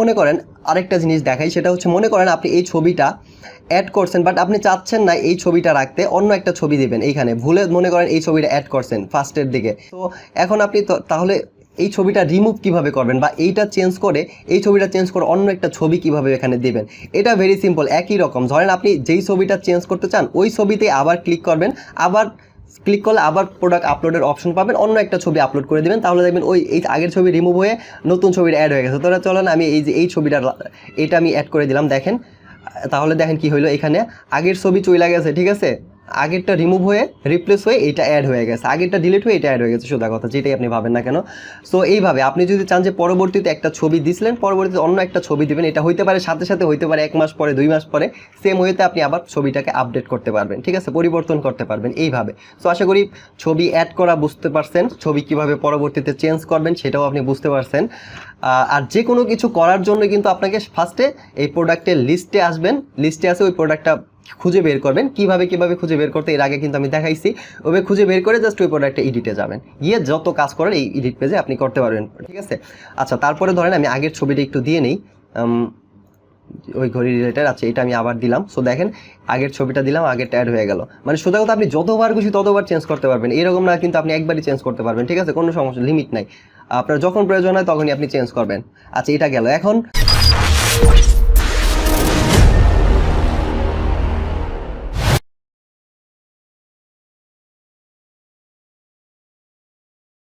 মনে করেন আরেকটা জিনিস দেখাই, সেটা হচ্ছে মনে করেন আপনি এই ছবিটা অ্যাড করছেন, বাট আপনি চাচ্ছেন না এই ছবিটা রাখতে, অন্য একটা ছবি দিবেন। এইখানে ভুলে মনে করেন এই ছবিটা অ্যাড করছেন ফার্স্টের দিকে, তো এখন আপনি তাহলে এই ছবিটা রিমুভ কিভাবে করবেন, বা এইটা চেঞ্জ করে এই ছবিটা চেঞ্জ করে অন্য একটা ছবি কিভাবে এখানে দিবেন? এটা ভেরি সিম্পল, একই রকম। ধরেন আপনি যেই ছবিটা চেঞ্জ করতে চান ওই ছবিতে আবার ক্লিক করবেন, আবার ক্লিক করলে আবার প্রোডাক্ট আপলোডের অপশন পাবেন, অন্য একটা ছবি আপলোড করে দেবেন, তাহলে দেখবেন ওই এই আগের ছবি রিমুভ হয়ে নতুন ছবিটা অ্যাড হয়ে গেছে। তো চলেন আমি এই যে এই ছবিটা এটা আমি অ্যাড করে দিলাম, দেখেন তাহলে দেখেন কি হইলো, এখানে আগের ছবি চলে গেছে, ঠিক আছে, আগেরটা রিমুভ হয়ে রিপ্লেস হয়ে এটা অ্যাড হয়ে গেছে, আগেরটা ডিলিট হয়ে এটা অ্যাড হয়ে গেছে, সোজা কথা, যেটাই আপনি ভাবেন না কেন। সো এইভাবে আপনি যদি চান যে পরবর্তীতে একটা ছবি দিছিলেন, পরবর্তীতে অন্য একটা ছবি দিবেন, এটা হইতে পারে সাথে সাথে, হইতে পারে 1 মাস পরে, 2 মাস পরে, সেম ওয়েতে আপনি আবার ছবিটাকে আপডেট করতে পারবেন, ঠিক আছে, পরিবর্তন করতে পারবেন এইভাবে। সো আশা করি ছবি অ্যাড করা বুঝতে পারছেন, ছবি কিভাবে পরবর্তীতে চেঞ্জ করবেন সেটাও আপনি বুঝতে পারছেন। আর যে কোনো কিছু করার জন্য কিন্তু আপনাকে ফার্স্টে এই প্রোডাক্টের লিস্টে আসবেন, লিস্টে আসে ওই প্রোডাক্টটা খুঁজে বের করবেন। কিভাবে খুঁজে বের করতে এর আগে কিন্তু আমি দেখাইছি, ওভাবে খুঁজে বের করে জাস্ট ওই প্রোডাক্টে এডিটে যাবেন, গিয়ে যত কাজ করেন এই এডিট পেজে আপনি করতে পারবেন, ঠিক আছে। আচ্ছা, তারপরে ধরেন আমি আগের ছবিটা একটু দিয়ে নিই, ওই ঘড়ি রিলেটেড। আচ্ছা, এটা আমি আবার দিলাম। সো দেখেন আগের ছবিটা দিলাম, আগেরটা অ্যাড হয়ে গেল। মানে সোজা কথা, আপনি যতবার খুশি ততবার চেঞ্জ করতে পারবেন, এরকম না কিন্তু আপনি একবারই চেঞ্জ করতে পারবেন, ঠিক আছে, কোনো সমস্যা, লিমিট নাই। আপনার যখন প্রয়োজন হয় তখনই আপনি চেঞ্জ করবেন। আচ্ছা, এটা গেল। এখন